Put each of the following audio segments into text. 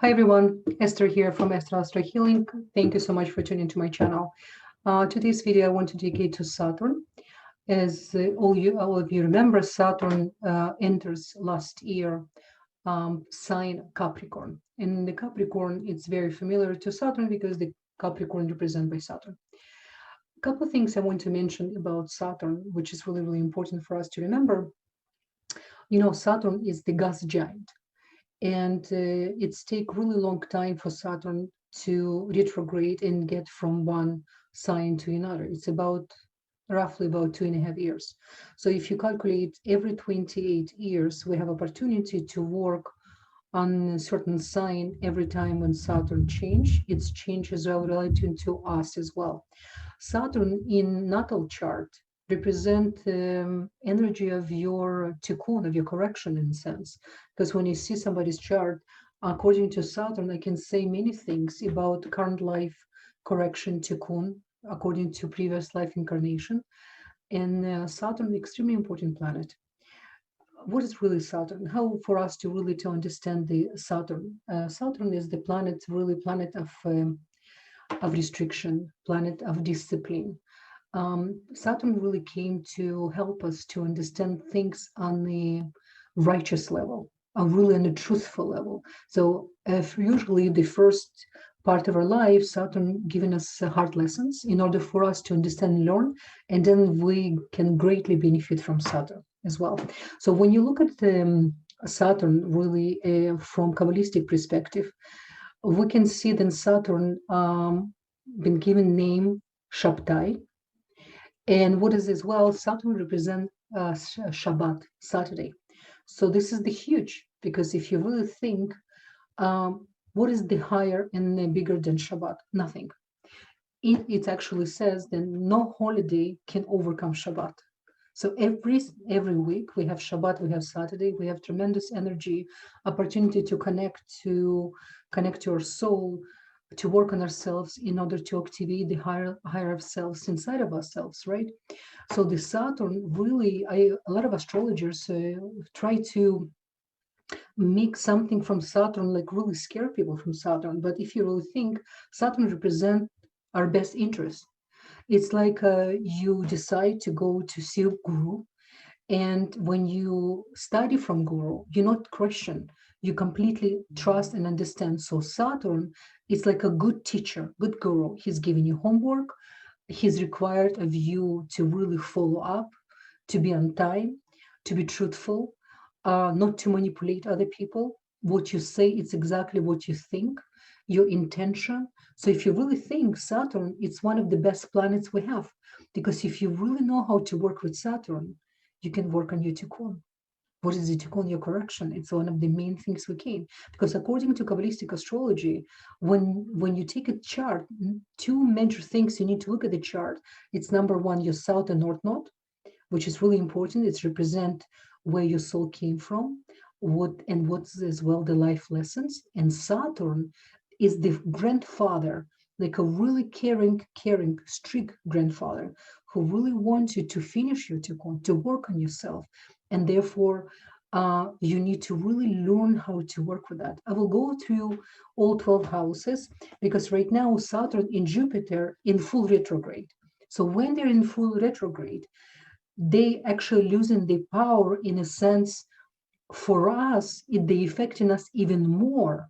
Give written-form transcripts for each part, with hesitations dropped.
Hi everyone, Esther here from Estherastrohealing. Thank you so much for tuning to my channel. Today's video I want to dedicate to Saturn. As all of you remember, Saturn enters last year sign Capricorn. And the Capricorn, it's very familiar to Saturn because the Capricorn represented by Saturn. A couple of things I want to mention about Saturn, which is really, really important for us to remember. You know, Saturn is the gas giant. And it's take really long time for Saturn to retrograde and get from one sign to another. It's about roughly about 2.5 years. So if you calculate every 28 years, we have opportunity to work on a certain sign every time when Saturn change. It's change as well relative to us as well. Saturn in natal chart represent energy of your tikkun, of your correction in a sense. Because when you see somebody's chart, according to Saturn, I can say many things about current life correction tikkun, according to previous life incarnation. And Saturn, extremely important planet. What is really Saturn? How for us to really to understand the Saturn? Saturn is the planet, really planet of restriction, planet of discipline. Saturn really came to help us to understand things on the righteous level, really on a truthful level. So if usually the first part of our life, Saturn giving us hard lessons in order for us to understand and learn, and then we can greatly benefit from Saturn as well. So when you look at Saturn really from Kabbalistic perspective, we can see that Saturn been given name Shabtai. And what is as well, Saturn represent Shabbat, Saturday. So this is the huge, because if you really think, what is the higher and the bigger than Shabbat? Nothing. It actually says that no holiday can overcome Shabbat. So every week we have Shabbat, we have Saturday, we have tremendous energy, opportunity to connect to our soul, to work on ourselves in order to activate the higher of selves inside of ourselves, right? So the Saturn really, a lot of astrologers try to make something from Saturn, like really scare people from Saturn. But if you really think, Saturn represents our best interest. It's like you decide to go to see a guru, and when you study from guru, you not question, you completely trust and understand. So Saturn is like a good teacher, good guru. He's giving you homework. He's required of you to really follow up, to be on time, to be truthful, not to manipulate other people. What you say, it's exactly what you think, your intention. So if you really think Saturn, it's one of the best planets we have, because if you really know how to work with Saturn, you can work on your tikkun. What is the tikkun? Your correction. It's one of the main things we can. Because according to Kabbalistic astrology, when you take a chart, two major things you need to look at the chart. It's number one, your south and north node, which is really important. It's represent where your soul came from, what's as well the life lessons. And Saturn is the grandfather, like a really caring, strict grandfather who really wants you to finish your tikkun, to work on yourself. And therefore, you need to really learn how to work with that. I will go through all 12 houses, because right now Saturn in Jupiter in full retrograde. So when they're in full retrograde, they actually losing the power in a sense. For us, they affecting us even more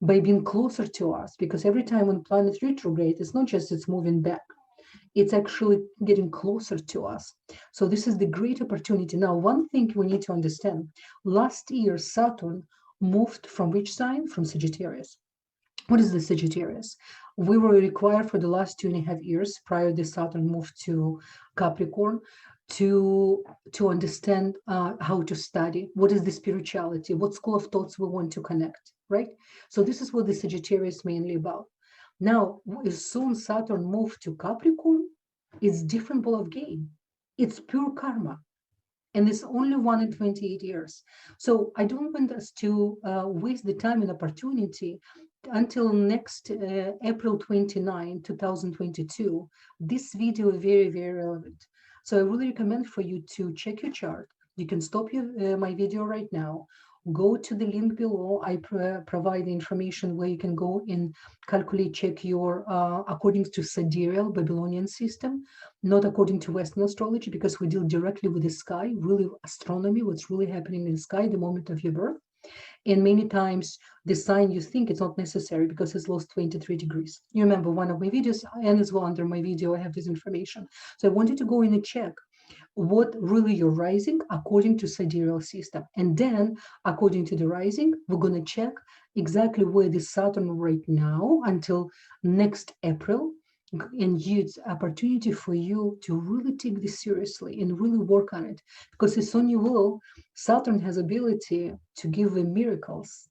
by being closer to us, because every time when planet retrograde, it's not just it's moving back, it's actually getting closer to us. So this is the great opportunity. Now, one thing we need to understand, last year Saturn moved from which sign? From Sagittarius. What is the Sagittarius? We were required for the last 2.5 years prior to Saturn moved to Capricorn to understand how to study, what is the spirituality, what school of thoughts we want to connect, right? So this is what the Sagittarius is mainly about. Now, as soon Saturn moved to Capricorn, it's different ball of game. It's pure karma. And it's only one in 28 years. So I don't want us to waste the time and opportunity until next April 29, 2022. This video is very, very relevant. So I really recommend for you to check your chart. You can stop my video right now, go to the link below. I provide the information where you can go and calculate, check your, according to Sidereal Babylonian system, not according to Western astrology, because we deal directly with the sky, really astronomy, what's really happening in the sky the moment of your birth. And many times the sign you think it's not necessary because it's lost 23 degrees. You remember one of my videos, and as well under my video, I have this information. So I wanted to go in and check what really you're rising according to sidereal system. And then according to the rising, we're going to check exactly where the Saturn right now until next April, and use opportunity for you to really take this seriously and really work on it, because it's on your will. Saturn has ability to give miracles.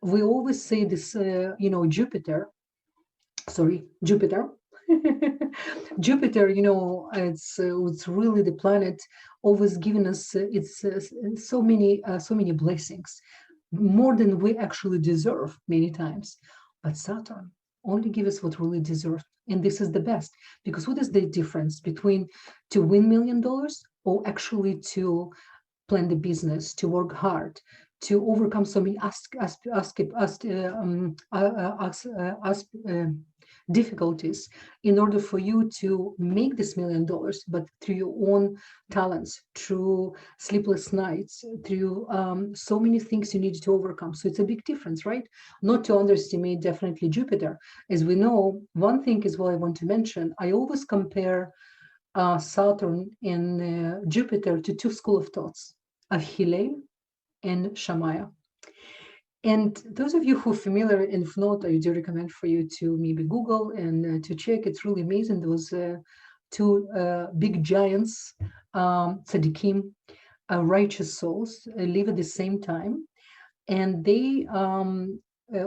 We always say this, Jupiter, Jupiter, it's really the planet always giving us so many blessings, more than we actually deserve many times. But Saturn only gives us what really deserves, and this is the best, because what is the difference between to win $1 million or actually to plan the business, to work hard, to overcome so many difficulties in order for you to make this $1 million, but through your own talents, through sleepless nights, through so many things you need to overcome. So it's a big difference, right? Not to underestimate definitely Jupiter. As we know, one thing is what I want to mention. I always compare Saturn and Jupiter to two schools of thoughts, of Hillel and Shammai. And those of you who are familiar, and if not, I do recommend for you to maybe Google and to check. It's really amazing. Those two big giants, tzaddikim, righteous souls, live at the same time. And they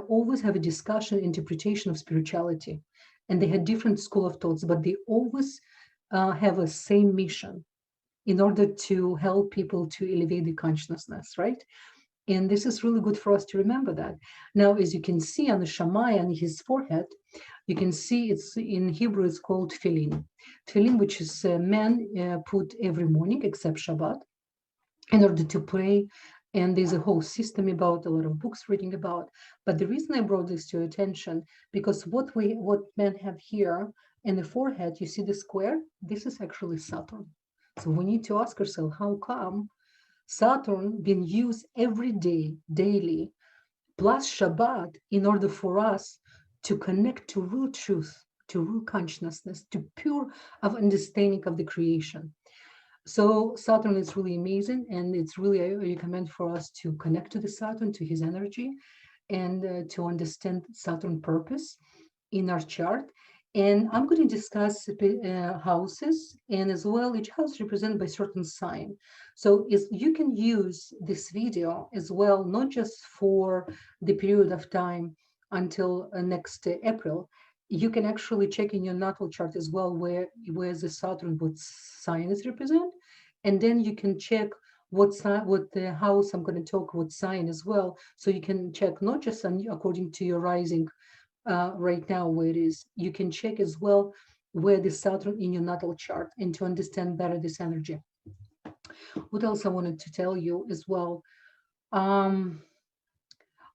always have a discussion, interpretation of spirituality. And they had different school of thoughts, but they always have a same mission in order to help people to elevate the consciousness, right? And this is really good for us to remember that. Now, as you can see on the Shammai, on his forehead, you can see it's in Hebrew, it's called tefillin. Tefillin, which is men put every morning except Shabbat in order to pray. And there's a whole system about, a lot of books reading about. But the reason I brought this to your attention, because what men have here in the forehead, you see the square, this is actually Saturn. So we need to ask ourselves, how come Saturn being used every day, daily, plus Shabbat, in order for us to connect to real truth, to real consciousness, to pure of understanding of the creation. So Saturn is really amazing, and it's really, I recommend for us to connect to the Saturn, to his energy, and to understand Saturn purpose in our chart. And I'm going to discuss houses, and as well, each house represented by certain sign. So you can use this video as well, not just for the period of time until next April. You can actually check in your natal chart as well where the Saturn, what sign is represent, and then you can check what the house I'm going to talk, what sign as well. So you can check not just according to your rising right now where it is. You can check as well where the Saturn in your natal chart, and to understand better this energy. What else I wanted to tell you as well?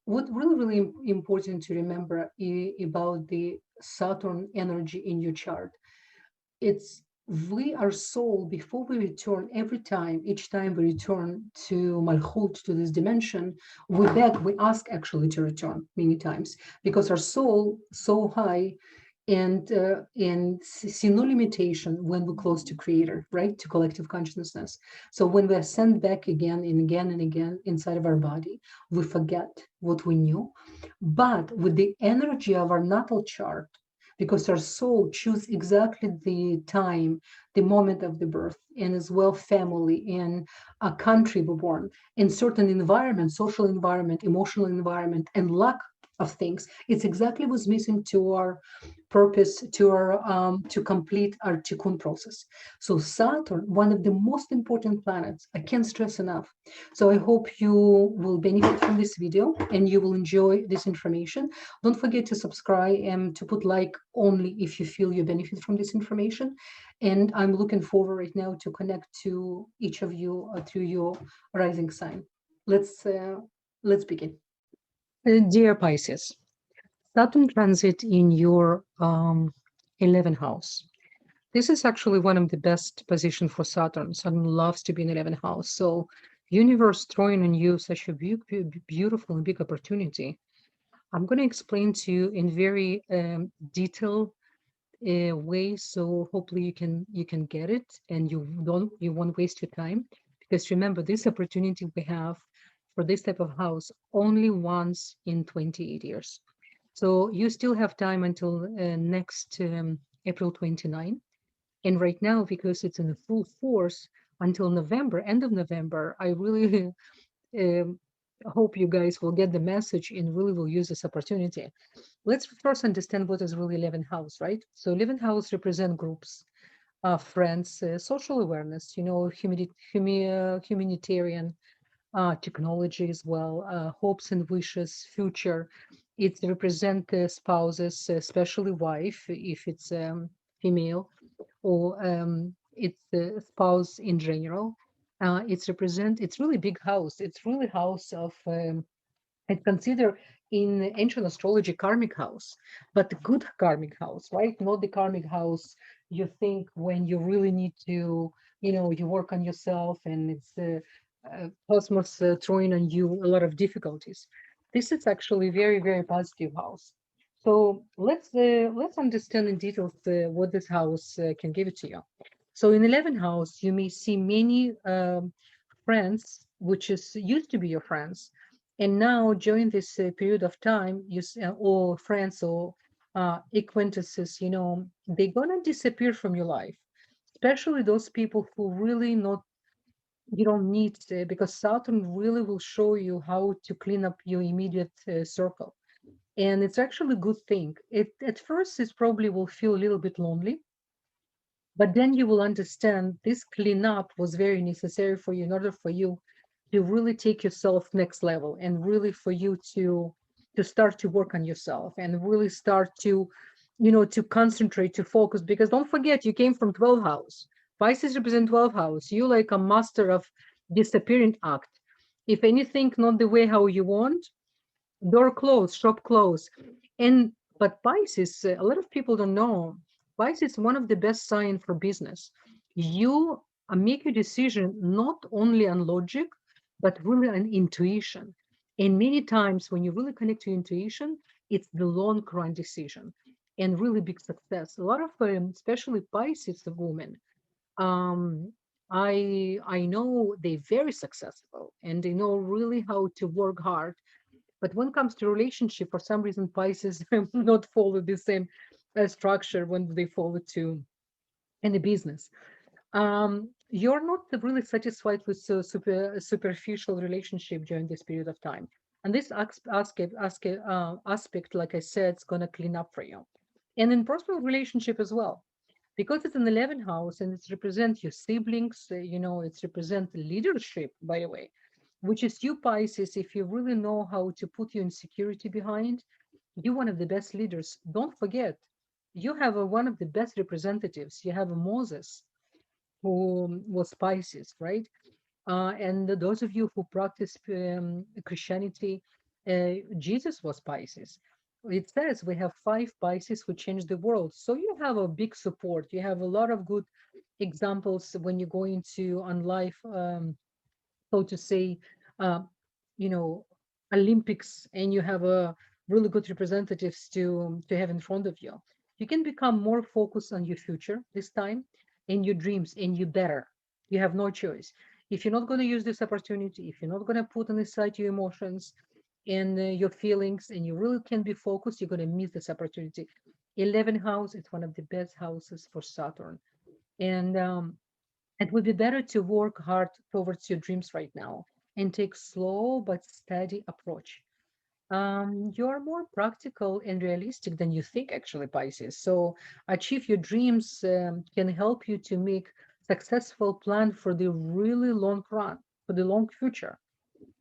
What really important to remember about the Saturn energy in your chart, it's we are soul before we return. Each time we return to Malchut, to this dimension, we ask actually to return many times, because our soul so high and see no limitation when we're close to Creator, right? To collective consciousness. So when we are sent back again and again and again inside of our body, we forget what we knew. But with the energy of our natal chart, because our soul choose exactly the time, the moment of the birth, and as well family and a country we're born, in certain environment, social environment, emotional environment, and lack of things. It's exactly what's missing to our purpose, to our to complete our Tikkun process. So Saturn, one of the most important planets, I can't stress enough. So I hope you will benefit from this video and you will enjoy this information. Don't forget to subscribe and to put like only if you feel you benefit from this information. And I'm looking forward right now to connect to each of you through your rising sign. Let's Let's begin. Dear Pisces, Saturn transit in your 11th house. This is actually one of the best positions for Saturn. Saturn loves to be in 11th house. So universe throwing on you such a beautiful and big opportunity. I'm going to explain to you in very detailed way, so hopefully you can get it and you won't waste your time, because remember, this opportunity we have for this type of house only once in 28 years. So you still have time until next April 29. And right now, because it's in a full force until November, end of November, I really um, hope you guys will get the message and really will use this opportunity. Let's first understand what is really 11th house, right? So 11th house represent groups, friends, social awareness, humanitarian, technology as well, hopes and wishes, future. It represent spouses, especially wife, if it's female, or it's spouse in general. It's really big house. It's really house of and consider in ancient astrology karmic house, but the good karmic house, right? Not the karmic house you think when you really need to, you work on yourself and it's cosmos throwing on you a lot of difficulties. This is actually very, very positive house. So let's understand in details what this house can give it to you. So in 11th house, you may see many friends, which is used to be your friends, and now, during this period of time, or friends or acquaintances, they're gonna disappear from your life, especially those people who really not you don't need, because Saturn really will show you how to clean up your immediate circle, and it's actually a good thing. It at first it probably will feel a little bit lonely, but then you will understand this cleanup was very necessary for you in order for you to really take yourself next level, and really for you to start to work on yourself and really start to concentrate, to focus, because don't forget you came from 12th house. Pisces represent 12th house. You like a master of disappearing act. If anything not the way how you want, door closed, shop closed. And but Pisces, a lot of people don't know. Pisces is one of the best sign for business. You make a decision not only on logic, but really on intuition. And many times when you really connect to intuition, it's the long run decision and really big success. A lot of, especially Pisces women, um, I know they're very successful and they know really how to work hard, but when it comes to relationship, for some reason, Pisces not follow the same structure when they follow to any business. You're not really satisfied with superficial relationship during this period of time. And this aspect, like I said, it's going to clean up for you. And in personal relationship as well, because it's an 11th house and it represents your siblings, it's represent leadership, by the way, which is you, Pisces. If you really know how to put your insecurity behind, you're one of the best leaders. Don't forget, you have one of the best representatives. You have a Moses, who was Pisces, right? And those of you who practice Christianity, Jesus was Pisces. It says we have 5 Pisces who changed the world. So you have a big support. You have a lot of good examples when you go into on life, so to say, uh, you know, Olympics, and you have a really good representatives to have in front of you. You can become more focused on your future this time and your dreams, and you better. You have no choice. If you're not going to use this opportunity, if you're not going to put on aside your emotions and your feelings, and you really can be focused, you're going to miss this opportunity. 11th house, it's one of the best houses for Saturn. And it would be better to work hard towards your dreams right now and take slow but steady approach. You're more practical and realistic than you think, actually, Pisces. So achieve your dreams can help you to make successful plan for the really long run, for the long future.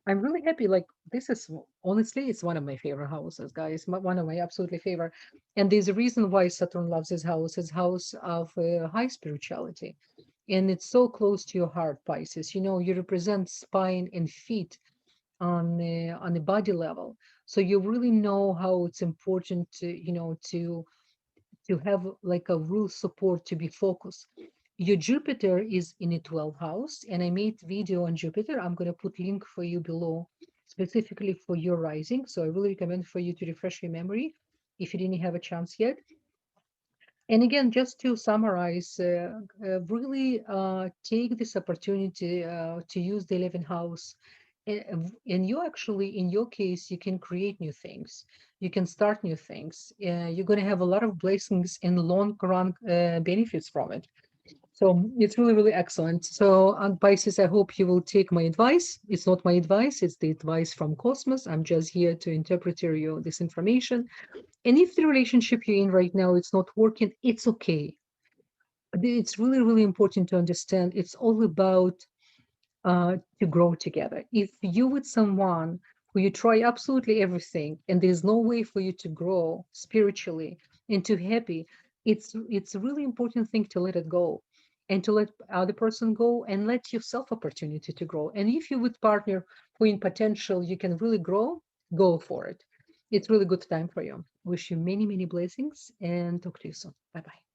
I'm really happy. Like, this is honestly, it's one of my favorite houses, guys. One of my absolutely favorite. And there's a reason why Saturn loves his house. His house of high spirituality, and it's so close to your heart, Pisces. You represent spine and feet. on the body level. So you really know how it's important to, to have like a real support to be focused. Your Jupiter is in a 12th house, and I made video on Jupiter. I'm going to put link for you below, specifically for your rising. So I really recommend for you to refresh your memory if you didn't have a chance yet. And again, just to summarize, really take this opportunity to use the 11th house. And you actually, in your case, you can create new things. You can start new things. You're going to have a lot of blessings and long run benefits from it. So it's really, really excellent. So on Pisces, I hope you will take my advice. It's not my advice, it's the advice from Cosmos. I'm just here to interpret you this information. And if the relationship you're in right now it's not working, it's okay. It's really, really important to understand it's all about to grow together. If you with someone who you try absolutely everything and there's no way for you to grow spiritually and to happy, it's a really important thing to let it go and to let other person go and let yourself opportunity to grow. And if you with partner who in potential you can really grow, go for it. It's really good time for you. Wish you many, many blessings and talk to you soon. Bye-bye.